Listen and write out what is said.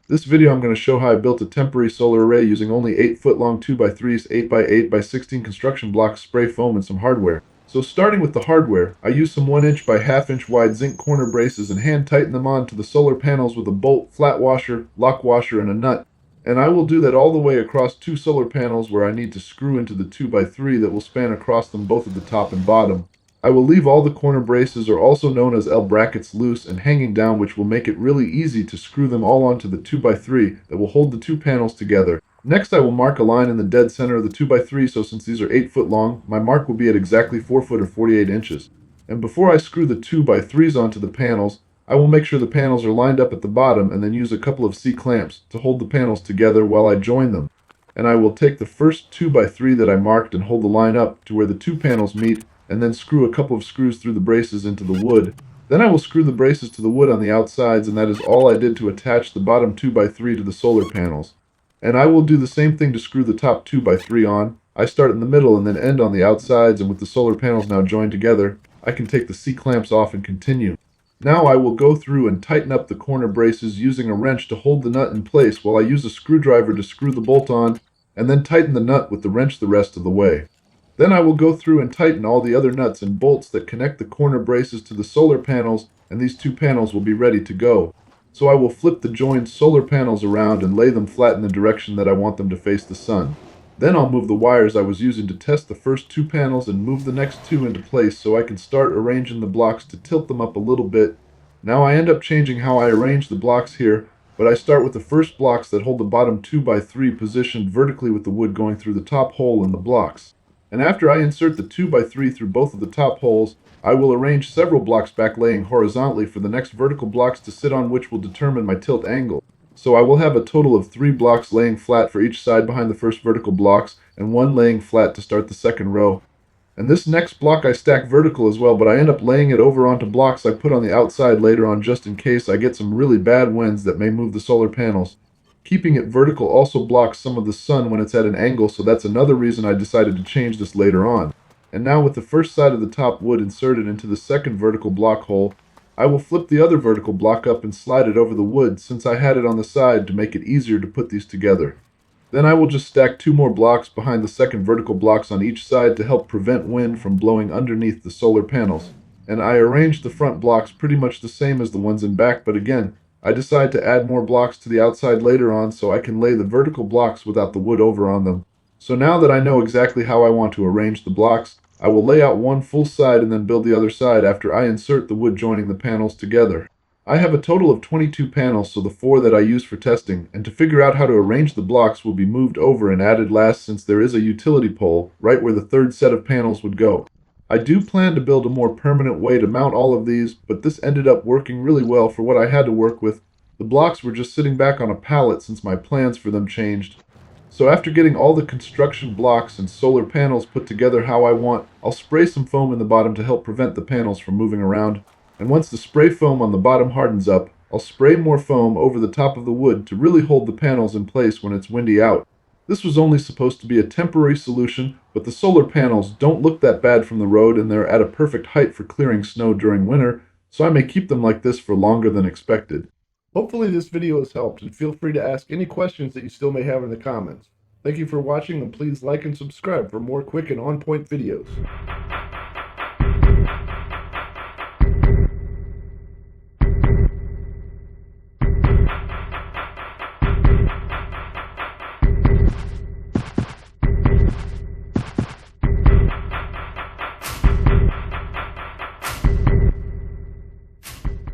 This video I'm going to show how I built a temporary solar array using only 8-foot long 2x3s, 8x8x16 construction blocks, spray foam, and some hardware. So starting with the hardware, I used some 1 inch by 1/2 inch wide zinc corner braces and hand tighten them on to the solar panels with a bolt, flat washer, lock washer, and a nut. And I will do that all the way across 2 solar panels where I need to screw into the 2x3 that will span across them both at the top and bottom. I will leave all the corner braces, or also known as L brackets, loose and hanging down, which will make it really easy to screw them all onto the 2x3 that will hold the 2 panels together. Next, I will mark a line in the dead center of the 2x3, so since these are 8 foot long, my mark will be at exactly 4 foot or 48 inches. And before I screw the 2x3s onto the panels, I will make sure the panels are lined up at the bottom and then use a couple of C-clamps to hold the panels together while I join them. And I will take the first 2x3 that I marked and hold the line up to where the 2 panels meet, and then screw a couple of screws through the braces into the wood. Then I will screw the braces to the wood on the outsides, and that is all I did to attach the bottom 2x3 to the solar panels. And I will do the same thing to screw the top 2x3 on. I start in the middle and then end on the outsides, and with the solar panels now joined together, I can take the C-clamps off and continue. Now I will go through and tighten up the corner braces using a wrench to hold the nut in place while I use a screwdriver to screw the bolt on, and then tighten the nut with the wrench the rest of the way. Then I will go through and tighten all the other nuts and bolts that connect the corner braces to the solar panels, and these 2 panels will be ready to go. So I will flip the joined solar panels around and lay them flat in the direction that I want them to face the sun. Then I'll move the wires I was using to test the first 2 panels and move the next 2 into place so I can start arranging the blocks to tilt them up a little bit. Now I end up changing how I arrange the blocks here, but I start with the first blocks that hold the bottom 2x3 positioned vertically with the wood going through the top hole in the blocks. And after I insert the 2x3 through both of the top holes, I will arrange several blocks back laying horizontally for the next vertical blocks to sit on, which will determine my tilt angle. So I will have a total of 3 blocks laying flat for each side behind the first vertical blocks, and 1 laying flat to start the second row. And this next block I stack vertical as well, but I end up laying it over onto blocks I put on the outside later on just in case I get some really bad winds that may move the solar panels. Keeping it vertical also blocks some of the sun when it's at an angle, so that's another reason I decided to change this later on. And now with the first side of the top wood inserted into the second vertical block hole, I will flip the other vertical block up and slide it over the wood since I had it on the side to make it easier to put these together. Then I will just stack 2 more blocks behind the second vertical blocks on each side to help prevent wind from blowing underneath the solar panels. And I arranged the front blocks pretty much the same as the ones in back, but again, I decide to add more blocks to the outside later on so I can lay the vertical blocks without the wood over on them. So now that I know exactly how I want to arrange the blocks, I will lay out one full side and then build the other side after I insert the wood joining the panels together. I have a total of 22 panels, so the 4 that I use for testing, and to figure out how to arrange the blocks will be moved over and added last since there is a utility pole right where the third set of panels would go. I do plan to build a more permanent way to mount all of these, but this ended up working really well for what I had to work with. The blocks were just sitting back on a pallet since my plans for them changed. So after getting all the construction blocks and solar panels put together how I want, I'll spray some foam in the bottom to help prevent the panels from moving around. And once the spray foam on the bottom hardens up, I'll spray more foam over the top of the wood to really hold the panels in place when it's windy out. This was only supposed to be a temporary solution, but the solar panels don't look that bad from the road and they're at a perfect height for clearing snow during winter, so I may keep them like this for longer than expected. Hopefully this video has helped, and feel free to ask any questions that you still may have in the comments. Thank you for watching, and please like and subscribe for more quick and on-point videos.